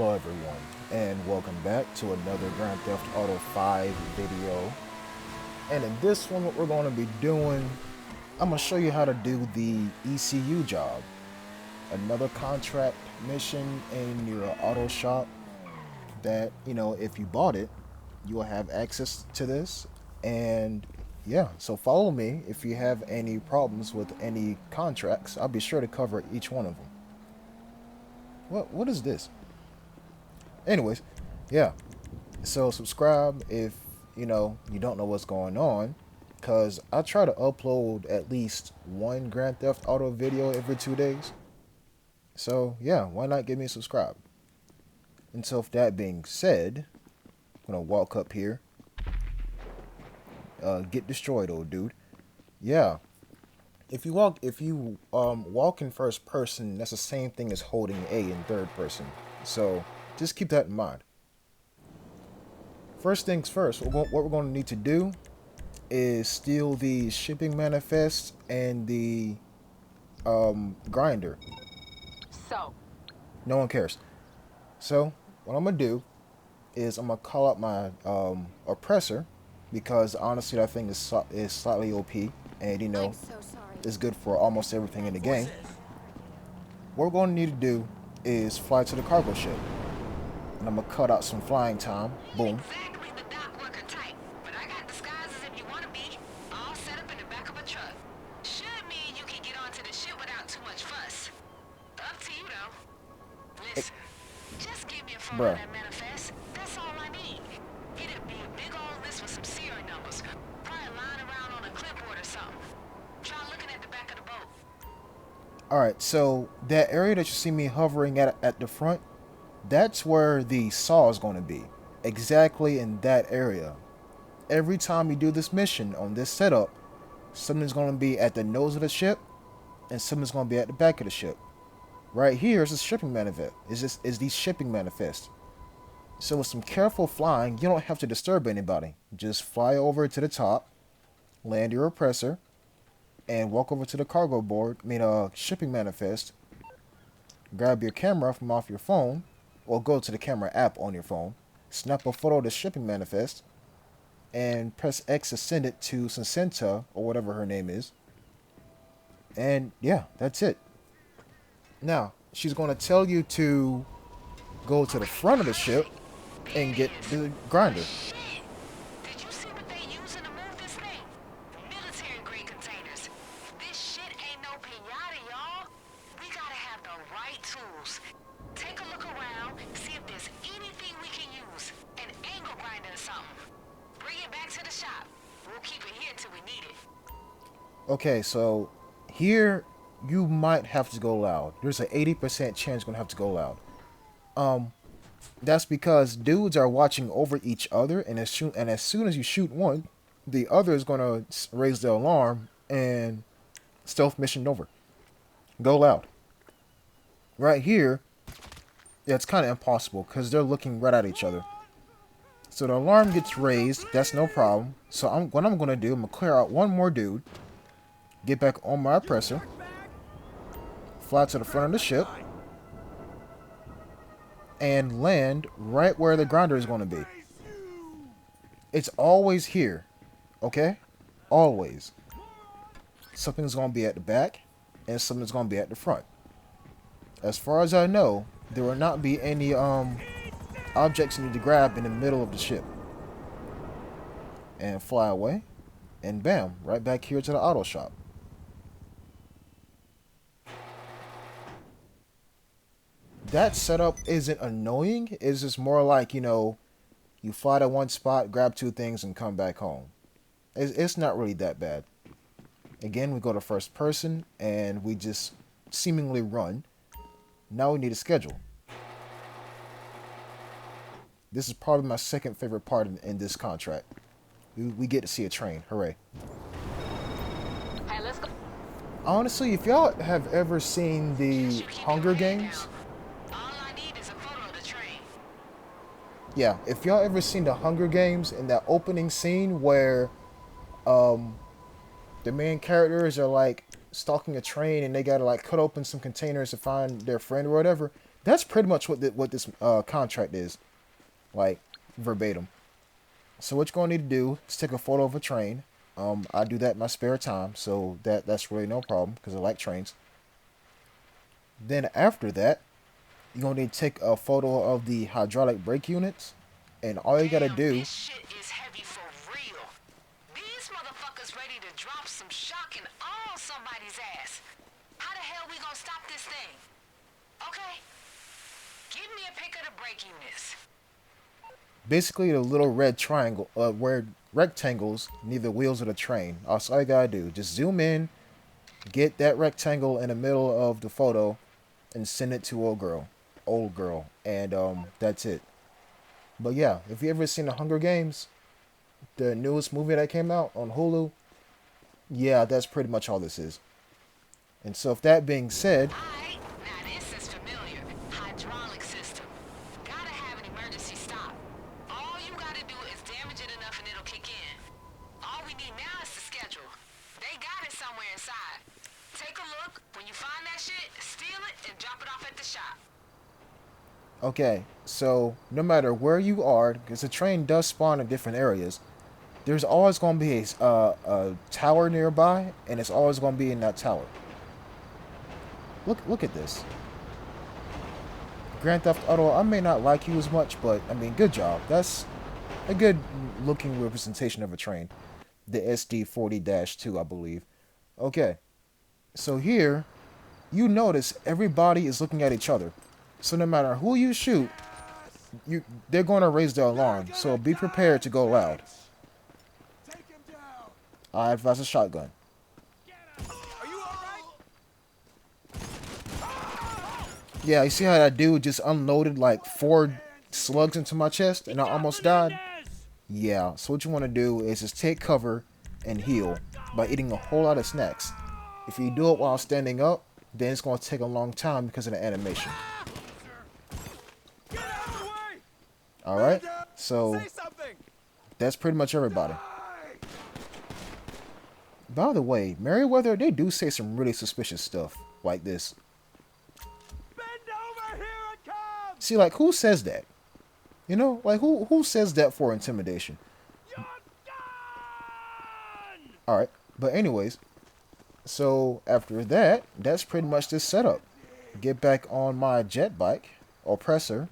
Hello everyone, and welcome back to another Grand Theft Auto 5 video. And in this one, what we're going to be doing, I'm going to show you how to do the ECU job. Another contract mission in your auto shop that, if you bought it, you will have access to this. And yeah, so follow me. If you have any problems with any contracts, I'll be sure to cover each one of them. What is this? Anyways, yeah. So subscribe if you don't know what's going on, cause I try to upload at least one Grand Theft Auto video every 2 days. So yeah, why not give me a subscribe? And so, with that being said, I'm gonna walk up here. Get destroyed, old dude. Yeah. If you walk in first person, that's the same thing as holding A in third person. So just keep that in mind. First things first, what we're going to need to do is steal the shipping manifest and the grinder. So, No one cares. So what I'm going to do is I'm going to call out my oppressor, because honestly that thing is slightly OP, and I'm so sorry. it's good for almost everything in the game. What we're going to need to do is fly to the cargo ship. And I'm going to cut out some flying time. Boom. Exactly the dock worker type, but I got disguises if you want to be. All set up in the back of a truck. Should mean you can get onto the ship without too much fuss. Up to you though. Listen, just give me a photo of Bruh. that manifest. That's all I need. It'll be a big old list with some serial numbers. Probably lying around on a clipboard or something. Try looking at the back of the boat. Alright, so that area that you see me hovering at the front, that's where the saw is going to be. Exactly in that area. Every time you do this mission on this setup, something's going to be at the nose of the ship, and something's going to be at the back of the ship. Right here is the shipping manifest. Is the shipping manifest. So with some careful flying, you don't have to disturb anybody. Just fly over to the top, land your oppressor, and walk over to the cargo board, shipping manifest. Grab your camera from off your phone, or go to the camera app on your phone, snap a photo of the shipping manifest, and press X to send it to Sensenta, or whatever her name is. And yeah, that's it. Now, she's going to tell you to go to the front of the ship and get the grinder. Shit! Did you see what they using to move this thing? Military grade containers. This shit ain't no pinata, y'all. We gotta have the right tools. Take a look around, see if there's anything we can use. An angle grinder or something. Bring it back to the shop. We'll keep it here until we need it. Okay, so here you might have to go loud. There's an 80% chance you're going to have to go loud. That's because dudes are watching over each other, and as soon as you shoot one, the other is going to raise the alarm, and stealth mission over. Go loud. Right here, yeah, it's kind of impossible because they're looking right at each other. So the alarm gets raised. That's no problem. So what I'm going to do, I'm going to clear out one more dude, get back on my oppressor, fly to the front of the ship, and land right where the grinder is going to be. It's always here, okay? Always. Something's going to be at the back, and something's going to be at the front. As far as I know, there will not be any objects you need to grab in the middle of the ship. And fly away, and bam, right back here to the auto shop. That setup isn't annoying. It's just more like, you fly to one spot, grab two things, and come back home. It's not really that bad. Again, we go to first person, and we just seemingly run. Now we need a schedule. This is probably my second favorite part in this contract. We get to see a train. Hooray. Hey, let's go. Honestly, if y'all have ever seen the Hunger Games... All I need is a photo of the train. Yeah, if y'all ever seen the Hunger Games, in that opening scene where the main characters are like stalking a train and they gotta like cut open some containers to find their friend or whatever, That's pretty much what this contract is, like verbatim. So what you're gonna need to do is take a photo of a train. I do that in my spare time, so that's really no problem because I like trains. Then after that, you're gonna need to take a photo of the hydraulic brake units, and all you gotta Damn, do. this shit is heavy for real. These motherfuckers ready to drop some shock and all somebody's ass. How the hell we gonna stop this thing? Okay, give me a pic of the brake units. Basically, the little red triangle, red rectangles near the wheels of the train. That's all you gotta do. Just zoom in, get that rectangle in the middle of the photo, and send it to old girl, and that's it. But yeah, if you ever seen the Hunger Games, the newest movie that came out on Hulu, yeah, that's pretty much all this is. And so, if that being said, Alright, now this is familiar. Hydraulic system. Gotta have an emergency stop. All you gotta do is damage it enough and it'll kick in. All we need now is the schedule. They got it somewhere inside. Take a look. When you find that shit, steal it and drop it off at the shop. okay, so no matter where you are, because the train does spawn in different areas, there's always going to be a tower nearby, and it's always going to be in that tower. Look at this. Grand Theft Auto, I may not like you as much, but I mean, good job. That's a good looking representation of a train. The SD40-2, I believe. Okay, so here, you notice everybody is looking at each other. So no matter who you shoot, they're going to raise their alarm. So be prepared to go loud. I advise a shotgun. Yeah, you see how that dude just unloaded like 4 slugs into my chest and I almost died? Yeah, so what you want to do is just take cover and heal by eating a whole lot of snacks. If you do it while standing up, then it's going to take a long time because of the animation. Alright, so that's pretty much everybody. By the way, Merryweather, they do say some really suspicious stuff like this. See, like, who says that? You know, like, who says that for intimidation? Alright, but anyways, so after that, that's pretty much this setup. Get back on my jet bike, oppressor.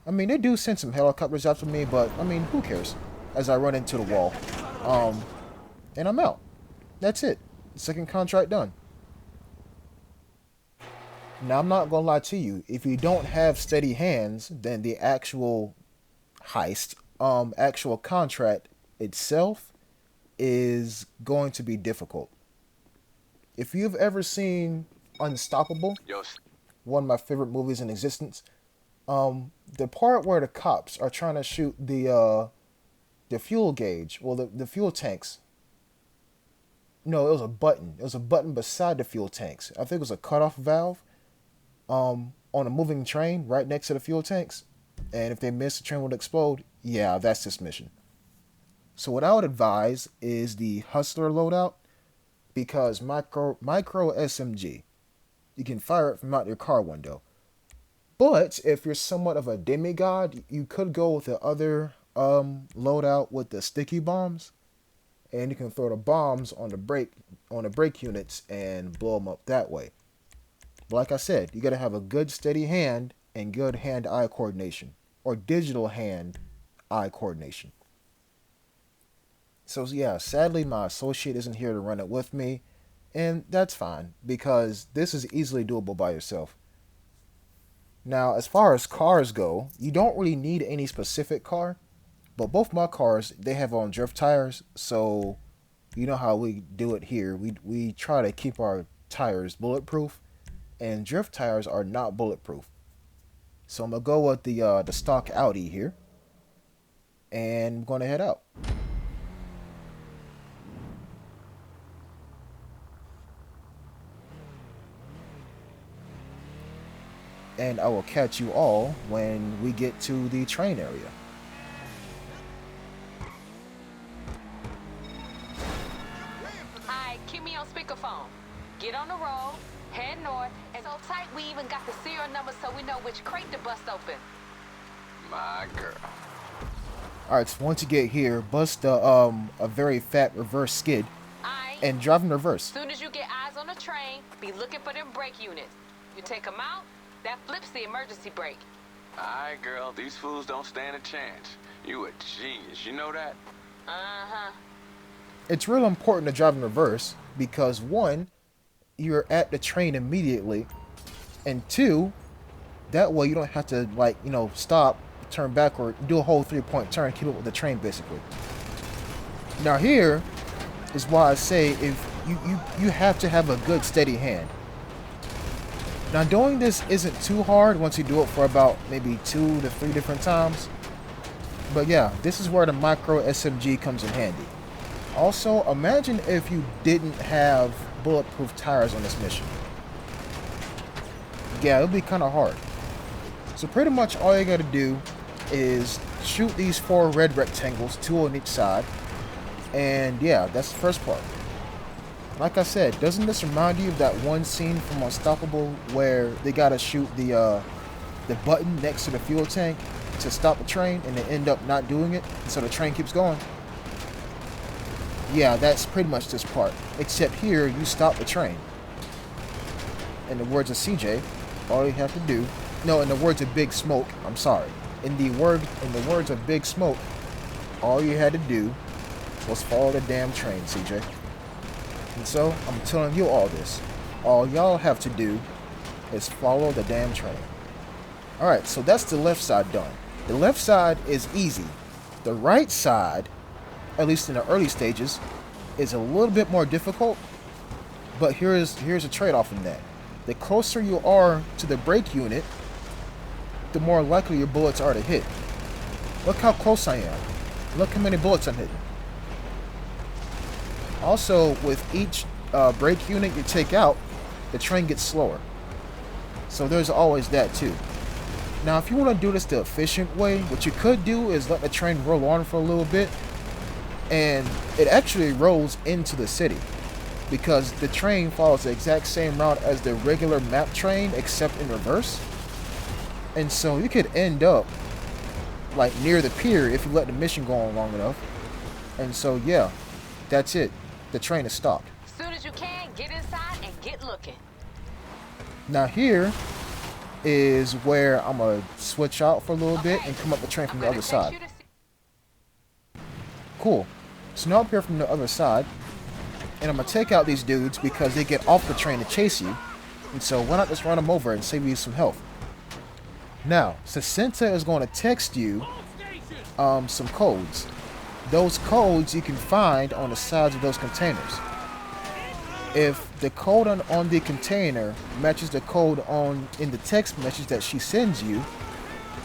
I mean, they do send some helicopters after me, but, I mean, who cares? As I run into the wall. And I'm out. That's it. Second contract done. Now, I'm not gonna lie to you. If you don't have steady hands, then the actual heist, actual contract itself is going to be difficult. If you've ever seen Unstoppable, one of my favorite movies in existence, the part where the cops are trying to shoot the fuel gauge, well, the fuel tanks. No, it was a button. It was a button beside the fuel tanks. I think it was a cutoff valve. On a moving train right next to the fuel tanks. And if they miss, the train would explode. Yeah, that's this mission. So what I would advise is the Hustler loadout, because micro SMG, you can fire it from out your car window. But if you're somewhat of a demigod, you could go with the other loadout with the sticky bombs, and you can throw the bombs on the brake units and blow them up that way. But like I said, you gotta have a good steady hand and good hand-eye coordination, or digital hand-eye coordination. So yeah, sadly my associate isn't here to run it with me, and that's fine because this is easily doable by yourself. Now, as far as cars go, you don't really need any specific car, but both my cars, they have on drift tires, so you know how we do it here. We try to keep our tires bulletproof, and drift tires are not bulletproof. So I'm gonna go with the stock Audi here, and I'm gonna head out. And I will catch you all when we get to the train area. Alright, keep me on speakerphone. Get on the road, Head north, and so tight we even got the serial number so we know which crate to bust open. My girl. Alright, so once you get here, bust a very fat reverse skid Aight. and drive in reverse. Soon as you get eyes on the train, be looking for them brake units. You take them out, that flips the emergency brake. Alright, girl, these fools don't stand a chance. You a genius, you know that? Uh-huh. It's real important to drive in reverse because one, you're at the train immediately, and two, that way you don't have to stop, turn backward, do a whole 3-point turn, keep up with the train basically. Now here is why I say if you have to have a good steady hand. Now doing this isn't too hard once you do it for about maybe 2 to 3 different times. But yeah, this is where the micro SMG comes in handy. Also, imagine if you didn't have bulletproof tires on this mission. Yeah, it would be kind of hard. So pretty much all you gotta do is shoot these 4 red rectangles, 2 on each side. And yeah, that's the first part. Like I said, doesn't this remind you of that one scene from Unstoppable where they gotta shoot the button next to the fuel tank to stop the train and they end up not doing it, and so the train keeps going? Yeah, that's pretty much this part. Except here, you stop the train. In the words of CJ, all you have to do... No, in the words of Big Smoke, I'm sorry. In the words of Big Smoke, all you had to do was follow the damn train, CJ. And so, I'm telling you all this. All y'all have to do is follow the damn train. Alright, so that's the left side done. The left side is easy. The right side, at least in the early stages, is a little bit more difficult. But here's a trade-off in that. The closer you are to the brake unit, the more likely your bullets are to hit. Look how close I am. Look how many bullets I'm hitting. Also, with each brake unit you take out, the train gets slower. So there's always that too. Now, if you want to do this the efficient way, what you could do is let the train roll on for a little bit, and it actually rolls into the city because the train follows the exact same route as the regular map train except in reverse. And so you could end up like near the pier if you let the mission go on long enough. And so yeah, that's it. The train is stopped. Soon as you can, get inside and get looking. Now here is where I'm gonna switch out for a little bit and come up the train from the other side. Cool. So now I'm here from the other side, and I'm gonna take out these dudes because they get off the train to chase you. And so why not just run them over and save you some health? Now, Sacinta is going to text you some codes. Those codes you can find on the sides of those containers. If the code on the container matches the code in the text message that she sends you,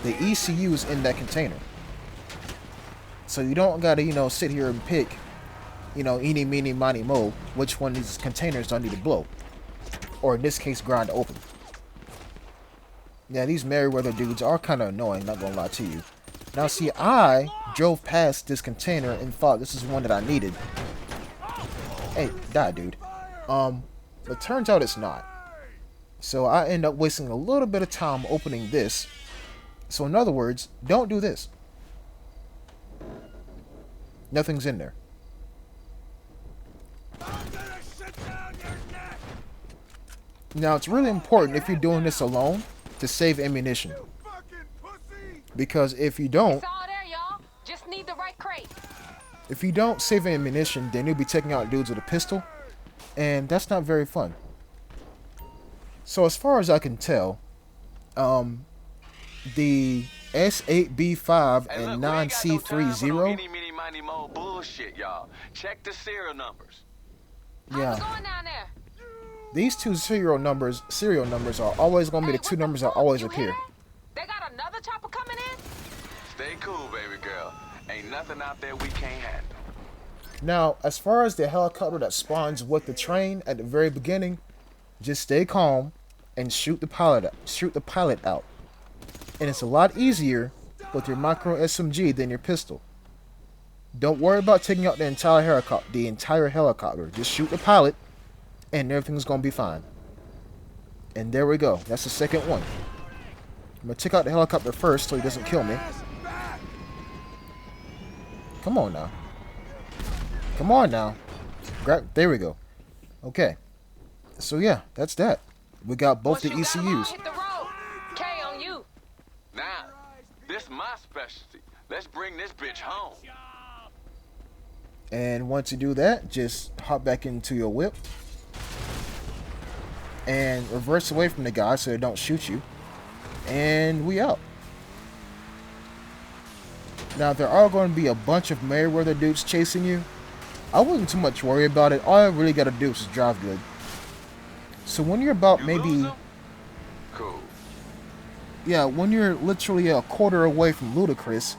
the ECU is in that container. So you don't gotta, sit here and pick, eeny, meeny, miny, mo, which one of these containers do I need to blow. Or in this case, grind open. Yeah, these Merryweather dudes are kind of annoying, not gonna lie to you. Now see, I drove past this container and thought this is one that I needed. Hey, die, dude. But turns out it's not. So I end up wasting a little bit of time opening this. So in other words, don't do this. Nothing's in there. Now it's really important if you're doing this alone to save ammunition. Because if you don't, It's all there, y'all. Just need the right crate. if you don't save ammunition, then you'll be taking out dudes with a pistol, and that's not very fun. So as far as I can tell, the S8B5 Hey, and look, we ain't got no time for no 9C30, eeny, meeny, miny, mo bullshit, y'all. Check the serial numbers. How's it yeah, going down there? these two serial numbers are always going to be the two what the numbers that fuck? always You hear appear. that? They got another chopper coming in? Stay cool, baby girl. Ain't nothing out there we can't handle. Now, as far as the helicopter that spawns with the train at the very beginning, just stay calm and shoot the pilot out. And it's a lot easier with your micro SMG than your pistol. Don't worry about taking out the entire helicopter. Just shoot the pilot, and everything's gonna be fine. And there we go. That's the second one. I'm going to check out the helicopter first so he doesn't kill me. Come on now. Come on now. There we go. Okay. So yeah, that's that. We got both the ECUs. Hit the road. K on you. Now, this my specialty. Let's bring this bitch home. And once you do that, just hop back into your whip. And reverse away from the guy so they don't shoot you. And we out. Now, there are going to be a bunch of Merryweather dudes chasing you. I wouldn't too much worry about it. All I really got to do is just drive good. So when you're about maybe... Cool. Yeah, when you're literally a quarter away from Ludacris,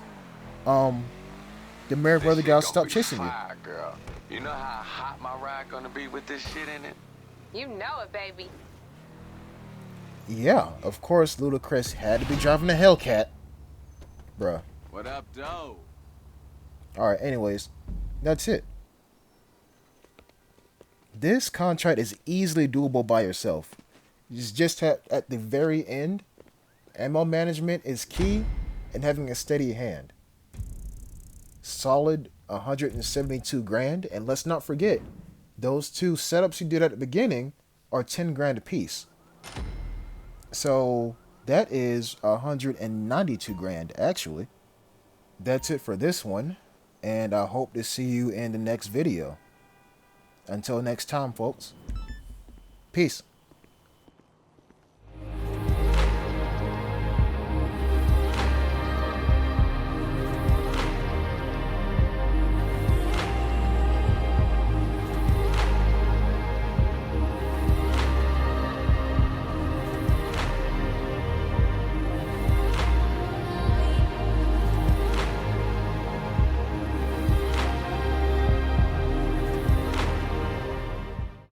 the Merryweather guys stop chasing you. Girl. You know how hot my ride gonna be with this shit in it? You know it, baby. Yeah, of course Ludacris had to be driving a Hellcat. Bruh. What up, doe? Alright, anyways, that's it. This contract is easily doable by yourself. It's just at the very end, ammo management is key and having a steady hand. Solid 172 grand, and let's not forget, those two setups you did at the beginning are 10 grand a piece. So that is 192 grand actually. That's it for this one, and I hope to see you in the next video. Until next time, folks. Peace.